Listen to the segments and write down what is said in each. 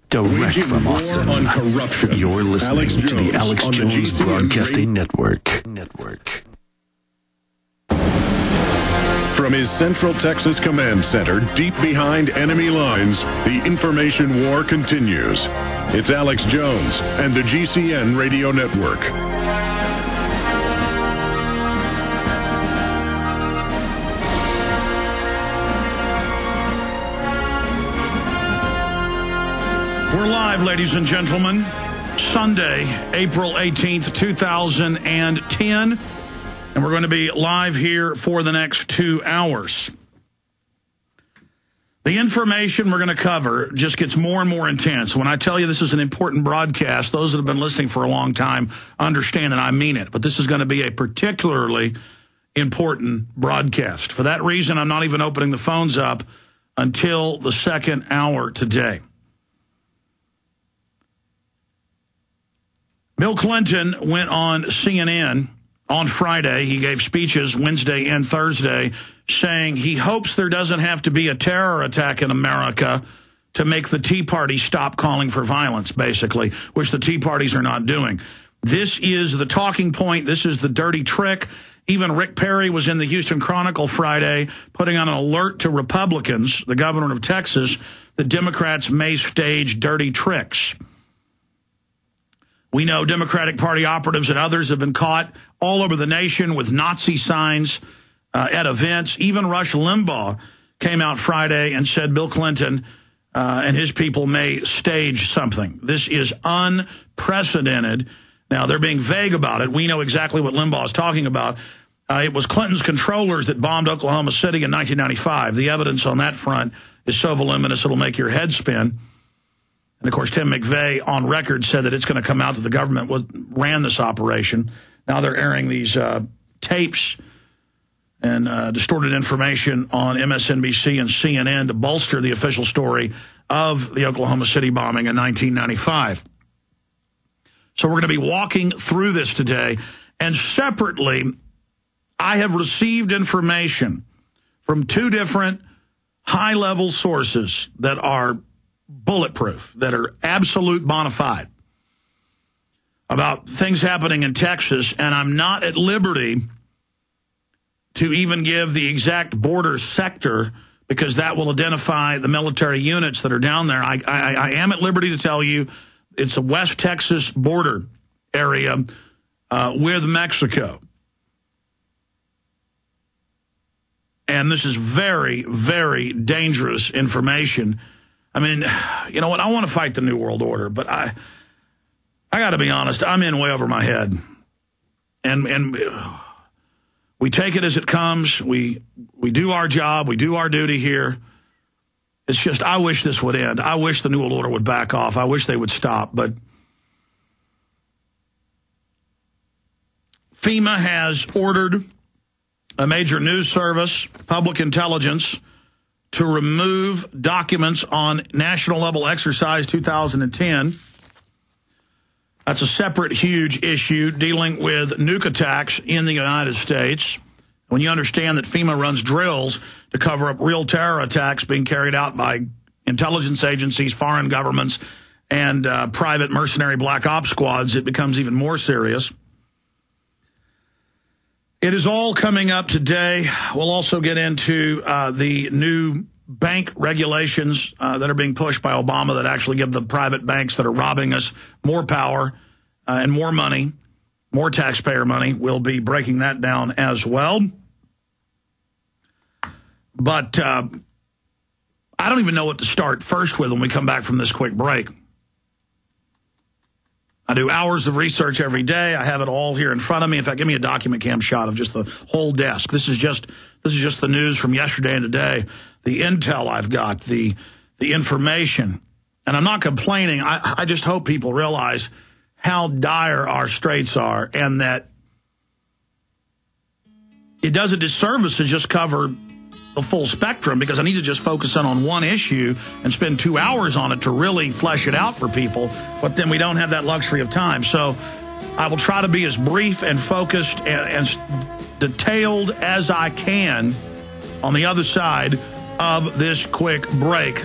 Direct from Austin, on corruption. You're listening to the Alex Jones Broadcasting Network. From his Central Texas Command Center, deep behind enemy lines, the information war continues. It's Alex Jones and the GCN Radio Network. We're live, ladies and gentlemen. Sunday, April 18th, 2010. And we're going to be live here for the next 2 hours. The information we're going to cover just gets more and more intense. When I tell you this is an important broadcast, those that have been listening for a long time understand that I mean it. But this is going to be a particularly important broadcast. For that reason, I'm not even opening the phones up until the second hour today. Bill Clinton went on CNN on Friday. He gave speeches Wednesday and Thursday saying he hopes there doesn't have to be a terror attack in America to make the Tea Party stop calling for violence, basically, which the Tea Parties are not doing. This is the talking point. This is the dirty trick. Even Rick Perry was in the Houston Chronicle Friday putting on an alert to Republicans, the governor of Texas, that Democrats may stage dirty tricks. We know Democratic Party operatives and others have been caught all over the nation with Nazi signs at events. Even Rush Limbaugh came out Friday and said Bill Clinton and his people may stage something. This is unprecedented. Now, they're being vague about it. We know exactly what Limbaugh is talking about. It was Clinton's controllers that bombed Oklahoma City in 1995. The evidence on that front is so voluminous it'll make your head spin. And, of course, Tim McVeigh on record said that it's going to come out that the government ran this operation. Now they're airing these tapes and distorted information on MSNBC and CNN to bolster the official story of the Oklahoma City bombing in 1995. So we're going to be walking through this today. And separately, I have received information from two different high-level sources that are bulletproof, that are absolute bona fide about things happening in Texas, and I'm not at liberty to even give the exact border sector because that will identify the military units that are down there. I am at liberty to tell you it's a West Texas border area with Mexico. And this is very, very dangerous information. I mean, you know what? I want to fight the New World Order, but I got to be honest. I'm in way over my head, and we take it as it comes. We do our job. We do our duty here. It's just I wish this would end. I wish the New World Order would back off. I wish they would stop. But FEMA has ordered a major news service, Public Intelligence, to remove documents on National Level Exercise 2010. That's a separate huge issue dealing with nuke attacks in the United States. When you understand that FEMA runs drills to cover up real terror attacks being carried out by intelligence agencies, foreign governments, and private mercenary black ops squads, it becomes even more serious. It is all coming up today. We'll also get into the new bank regulations that are being pushed by Obama that actually give the private banks that are robbing us more power and more money, more taxpayer money. We'll be breaking that down as well. But I don't even know what to start first with when we come back from this quick break. I do hours of research every day. I have it all here in front of me. In fact, give me a document cam shot of just the whole desk. This is just the news from yesterday and today, the intel I've got, the information. And I'm not complaining. I just hope people realize how dire our straits are and that it does a disservice to just cover the full spectrum because I need to just focus in on one issue and spend 2 hours on it to really flesh it out for people, but then we don't have that luxury of time. So I will try to be as brief and focused and detailed as I can on the other side of this quick break.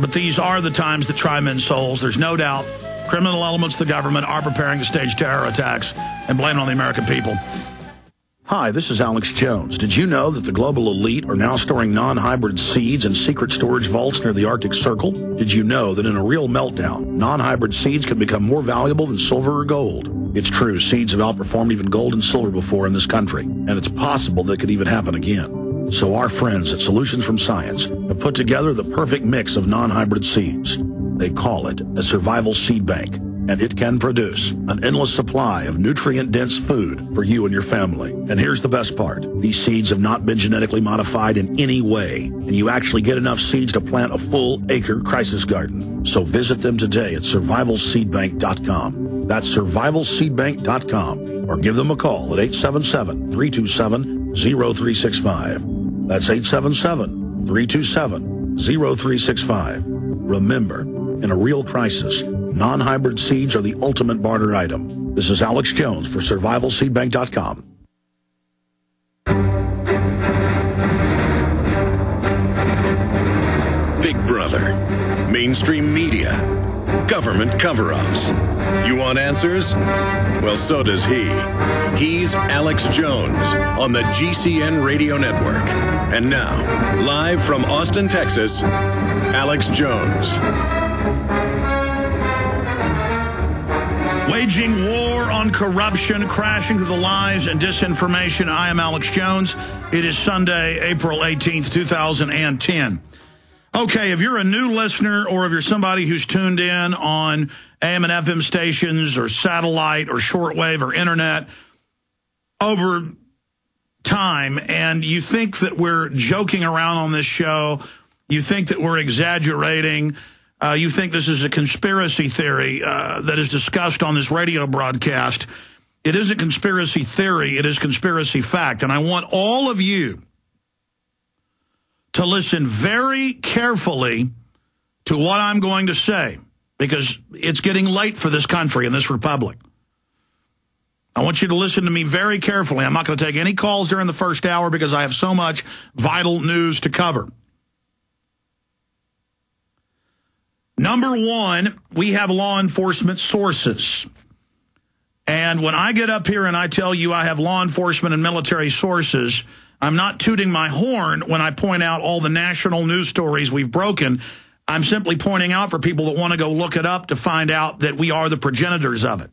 But these are the times that try men's souls. There's no doubt criminal elements of the government are preparing to stage terror attacks and blame it on the American people. Hi, this is Alex Jones. Did you know that the global elite are now storing non-hybrid seeds in secret storage vaults near the Arctic Circle? Did you know that in a real meltdown, non-hybrid seeds can become more valuable than silver or gold? It's true, seeds have outperformed even gold and silver before in this country, and it's possible that could even happen again. So our friends at Solutions from Science have put together the perfect mix of non-hybrid seeds. They call it a survival seed bank, and it can produce an endless supply of nutrient-dense food for you and your family. And here's the best part. These seeds have not been genetically modified in any way, and you actually get enough seeds to plant a full-acre crisis garden. So visit them today at survivalseedbank.com. That's survivalseedbank.com, or give them a call at 877-327-0365. That's 877-327-0365. Remember, in a real crisis, non-hybrid seeds are the ultimate barter item. This is Alex Jones for survivalseedbank.com. Big Brother, mainstream media, government cover-ups. You want answers? Well, so does he. He's Alex Jones on the GCN Radio Network. And now, live from Austin, Texas, Alex Jones. Waging war on corruption, crashing through the lies and disinformation. I am Alex Jones. It is Sunday, April 18th, 2010. Okay, if you're a new listener or if you're somebody who's tuned in on AM and FM stations or satellite or shortwave or internet over time, and you think that we're joking around on this show, you think that we're exaggerating, you think this is a conspiracy theory that is discussed on this radio broadcast. It isn't conspiracy theory. It is conspiracy fact. And I want all of you to listen very carefully to what I'm going to say, because it's getting late for this country and this republic. I want you to listen to me very carefully. I'm not going to take any calls during the first hour because I have so much vital news to cover. Number one, we have law enforcement sources. And when I get up here and I tell you I have law enforcement and military sources, I'm not tooting my horn when I point out all the national news stories we've broken. I'm simply pointing out for people that want to go look it up to find out that we are the progenitors of it.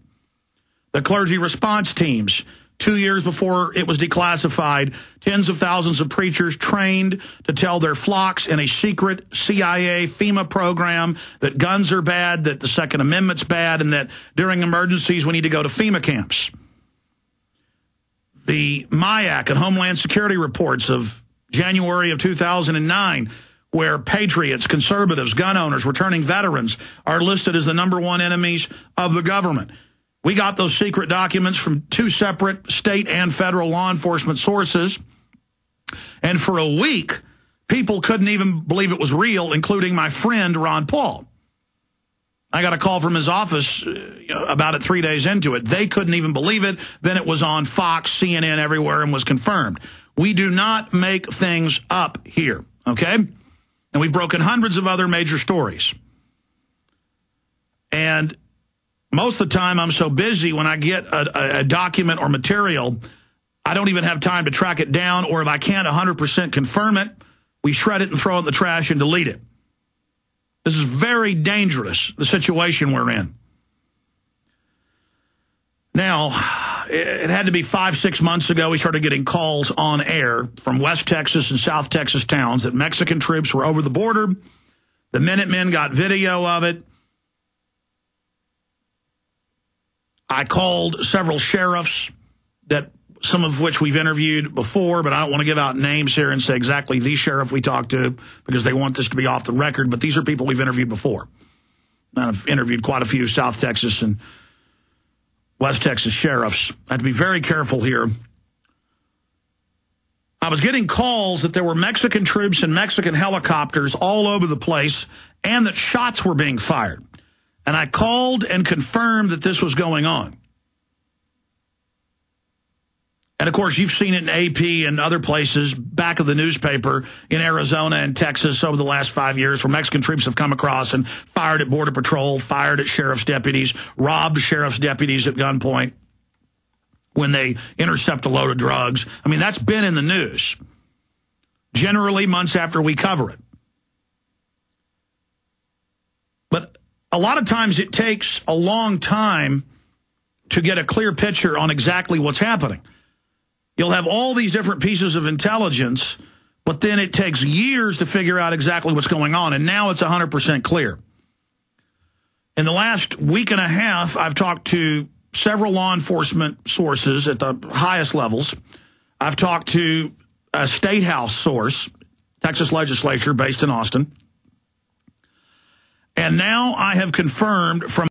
The clergy response teams. 2 years before it was declassified, tens of thousands of preachers trained to tell their flocks in a secret CIA FEMA program that guns are bad, that the Second Amendment's bad, and that during emergencies we need to go to FEMA camps. The MIAC and Homeland Security reports of January of 2009, where patriots, conservatives, gun owners, returning veterans are listed as the #1 enemies of the government. We got those secret documents from 2 separate state and federal law enforcement sources. And for a week, people couldn't even believe it was real, including my friend, Ron Paul. I got a call from his office about it 3 days into it. They couldn't even believe it. Then it was on Fox, CNN, everywhere, and was confirmed. We do not make things up here, okay? And we've broken hundreds of other major stories. And most of the time, I'm so busy when I get a document or material, I don't even have time to track it down, or if I can't 100% confirm it, we shred it and throw it in the trash and delete it. This is very dangerous, the situation we're in. Now, it had to be 5-6 months ago we started getting calls on air from West Texas and South Texas towns that Mexican troops were over the border. The Minutemen got video of it. I called several sheriffs, that some of which we've interviewed before, but I don't want to give out names here and say exactly the sheriff we talked to because they want this to be off the record, but these are people we've interviewed before. And I've interviewed quite a few South Texas and West Texas sheriffs. I have to be very careful here. I was getting calls that there were Mexican troops and Mexican helicopters all over the place and that shots were being fired. And I called and confirmed that this was going on. And, of course, you've seen it in AP and other places, back of the newspaper in Arizona and Texas over the last 5 years, where Mexican troops have come across and fired at Border Patrol, fired at sheriff's deputies, robbed sheriff's deputies at gunpoint when they intercept a load of drugs. I mean, that's been in the news, generally months after we cover it. But a lot of times it takes a long time to get a clear picture on exactly what's happening. You'll have all these different pieces of intelligence, but then it takes years to figure out exactly what's going on, and now it's 100% clear. In the last week and a half, I've talked to several law enforcement sources at the highest levels. I've talked to a State House source, Texas legislature based in Austin. And now I have confirmed from